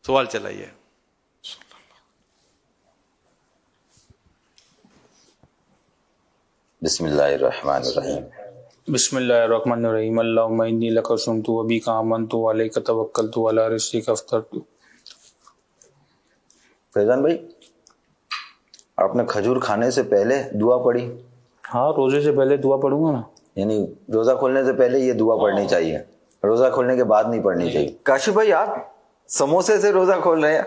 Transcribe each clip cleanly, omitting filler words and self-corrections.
سوال چلائیے. بسم اللہ الرحمن الرحیم. بسم اللہ الرحمن الرحیم. اللہم انی لک اسلمت وبک آمنت وعلیک توکلت وعلی رزقک افطرت. فیضان بھائی، آپ نے کھجور کھانے سے پہلے دعا پڑھی؟ ہاں، روزے سے پہلے دعا پڑھوں گا نا. یعنی روزہ کھولنے سے پہلے یہ دعا پڑھنی چاہیے، روزہ کھولنے کے بعد نہیں پڑھنی چاہیے. کاشف بھائی، آپ سموسے سے روزہ کھول رہے ہیں،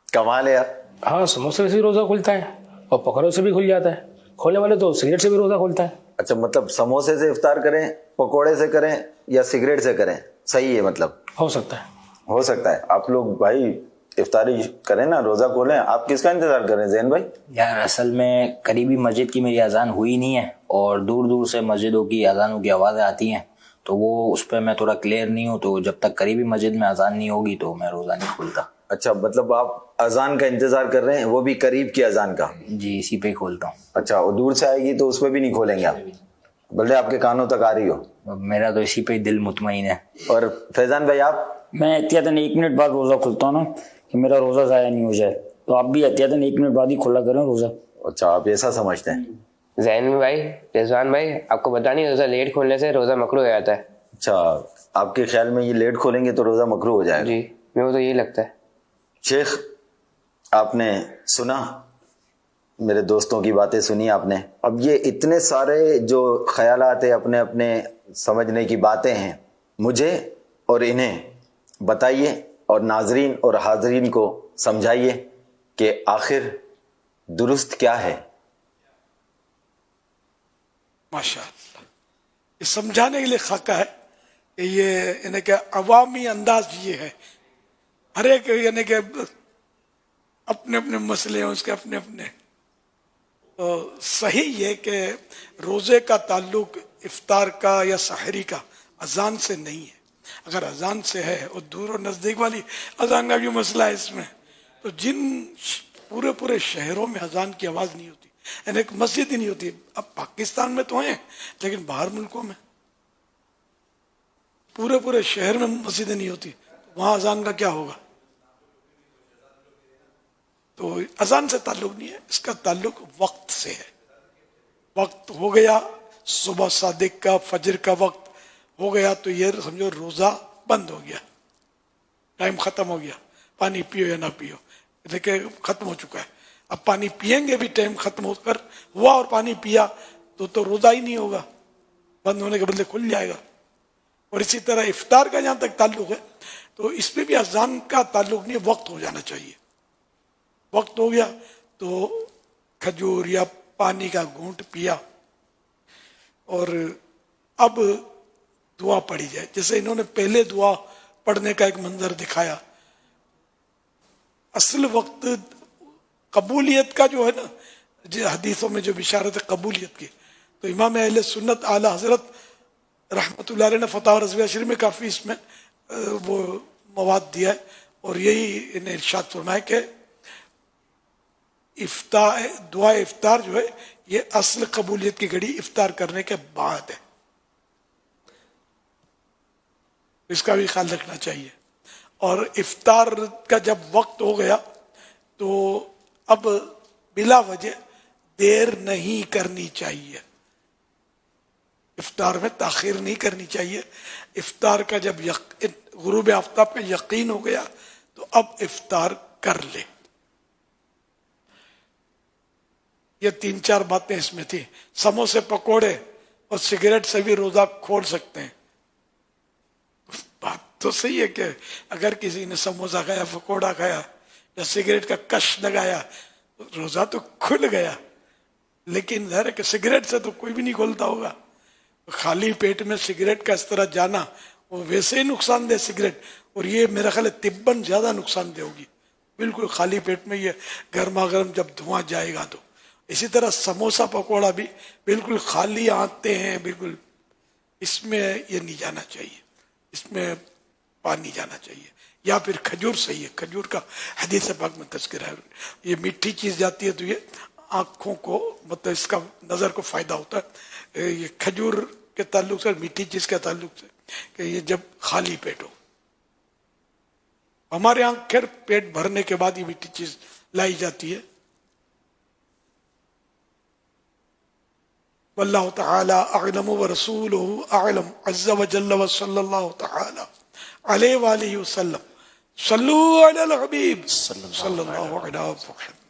کمال ہے یار. ہاں، سموسے سے بھی روزہ کھلتا ہے اور پکوڑوں سے بھی کھل جاتا ہے. کھولنے والے تو سگریٹ سے بھی روزہ کھولتا ہے. اچھا، مطلب سموسے سے افطار کریں، پکوڑے سے کریں یا سگریٹ سے کریں، صحیح ہے؟ مطلب ہو سکتا ہے. ہو سکتا ہے. آپ لوگ بھائی افطاری کریں نا، روزہ کھولیں. آپ کس کا انتظار کریں زین بھائی؟ یار اصل میں قریبی مسجد کی میری اذان ہوئی نہیں ہے اور دور دور سے مسجدوں کی اذانوں کی آوازیں آتی ہیں، تو وہ اس پہ میں تھوڑا کلیئر نہیں ہوں. تو جب تک قریبی مسجد میں اذان نہیں ہوگی تو میں روزہ نہیں کھولتا. اچھا، مطلب آپ اذان کا انتظار کر رہے ہیں، وہ بھی قریب کی اذان کا؟ جی، اسی پہ ہی کھولتا ہوں. اچھا، اور دور سے آئے گی تو اس پہ بھی نہیں کھولیں گے آپ، بلکہ آپ کے کانوں تک آ رہی ہو؟ میرا تو اسی پہ ہی دل مطمئن ہے. اور فیضان بھائی آپ؟ میں احتیاطاً 1 منٹ بعد روزہ کھولتا ہوں نا، کہ میرا روزہ ضائع نہیں ہو جائے. تو آپ بھی احتیاطاً 1 منٹ بعد ہی کھولا کریں روزہ. اچھا، آپ ایسا سمجھتے ہیں. زین بھائی، رضوان بھائی، آپ کو پتا نہیں روزہ لیٹ کھولنے سے روزہ مکروہ ہو جاتا ہے. اچھا، آپ کے خیال میں یہ لیٹ کھولیں گے تو روزہ مکروہ ہو جائے گا؟ جی، میرے کو تو یہی لگتا ہے. شیخ، آپ نے سنا، میرے دوستوں کی باتیں سنی آپ نے. اب یہ اتنے سارے جو خیالات ہیں، اپنے اپنے سمجھنے کی باتیں ہیں، مجھے اور انہیں بتائیے اور ناظرین اور حاضرین کو سمجھائیے کہ آخر درست کیا ہے. ماشاء اللہ، یہ سمجھانے کے لیے خاکہ ہے کہ یہ یعنی کہ عوامی انداز یہ ہے. ہر ایک یعنی کہ اپنے اپنے مسئلے ہیں، اس کے اپنے اپنے. تو صحیح یہ کہ روزے کا تعلق افطار کا یا سحری کا اذان سے نہیں ہے. اگر اذان سے ہے اور دور اور نزدیک والی اذان کا بھی مسئلہ ہے اس میں، تو جن پورے شہروں میں اذان کی آواز نہیں ہوتی، یعنی ایک مسجد ہی نہیں ہوتی. اب پاکستان میں تو ہیں لیکن باہر ملکوں میں پورے شہر میں مسجدیں نہیں ہوتی، وہاں اذان کا کیا ہوگا؟ تو اذان سے تعلق نہیں ہے، اس کا تعلق وقت سے ہے. وقت ہو گیا صبح صادق کا، فجر کا وقت ہو گیا تو یہ سمجھو روزہ بند ہو گیا، ٹائم ختم ہو گیا. پانی پیو یا نہ پیو، دیکھیں ختم ہو چکا ہے. اب پانی پیئیں گے بھی ٹائم ختم ہو کر ہوا اور پانی پیا تو روزہ ہی نہیں ہوگا، بند ہونے کے بدلے کھل جائے گا. اور اسی طرح افطار کا جہاں تک تعلق ہے تو اس میں بھی اذان کا تعلق نہیں، وقت ہو جانا چاہیے. وقت ہو گیا تو کھجور یا پانی کا گھونٹ پیا اور اب دعا پڑھی جائے. جیسے انہوں نے پہلے دعا پڑھنے کا ایک منظر دکھایا. اصل وقت قبولیت کا جو ہے نا، حدیثوں میں جو بشارت ہے قبولیت کی، تو امام اہل سنت اعلی حضرت رحمۃ اللہ علیہ نے فتاوی رضویہ شریف میں کافی اس میں وہ مواد دیا ہے. اور یہی انہیں ارشاد فرمایا کہ دعا افطار جو ہے یہ اصل قبولیت کی گھڑی افطار کرنے کے بعد ہے. اس کا بھی خیال رکھنا چاہیے. اور افطار کا جب وقت ہو گیا تو اب بلا وجہ دیر نہیں کرنی چاہیے، افطار میں تاخیر نہیں کرنی چاہیے. افطار کا جب غروب آفتاب پہ یقین ہو گیا تو اب افطار کر لے. یہ 3-4 باتیں اس میں تھی. سموسے پکوڑے اور سگریٹ سے بھی روزہ کھول سکتے ہیں. بات تو صحیح ہے کہ اگر کسی نے سموسا کھایا، پکوڑا کھایا یا سگریٹ کا کش لگایا روزہ تو کھل گیا، لیکن ظاہر ہے کہ سگریٹ سے تو کوئی بھی نہیں کھولتا ہوگا. خالی پیٹ میں سگریٹ کا اس طرح جانا وہ ویسے ہی نقصان دہ سگریٹ، اور یہ میرا خیال ہے طباً زیادہ نقصان دہ ہوگی. بالکل خالی پیٹ میں یہ گرما گرم جب دھواں جائے گا تو. اسی طرح سموسا پکوڑا بھی بالکل خالی آتے ہیں، بالکل اس میں یہ نہیں جانا چاہیے، اس میں پانی جانا چاہیے. یا پھر کھجور صحیح ہے، کھجور کا حدیث پاک میں تذکرہ ہے. یہ میٹھی چیز جاتی ہے تو یہ آنکھوں کو مطلب اس کا نظر کو فائدہ ہوتا ہے. یہ کھجور کے تعلق سے، میٹھی چیز کے تعلق سے کہ یہ جب خالی پیٹ ہو، ہمارے یہاں خیر پیٹ بھرنے کے بعد یہ میٹھی چیز لائی جاتی ہے. واللہ تعالی اعلم ورسولہ اعلم عز وجل وصلی اللہ تعالی علیہ وآلہ وسلم. صلو علی الحبیب صلی اللہ علیہ وسلم.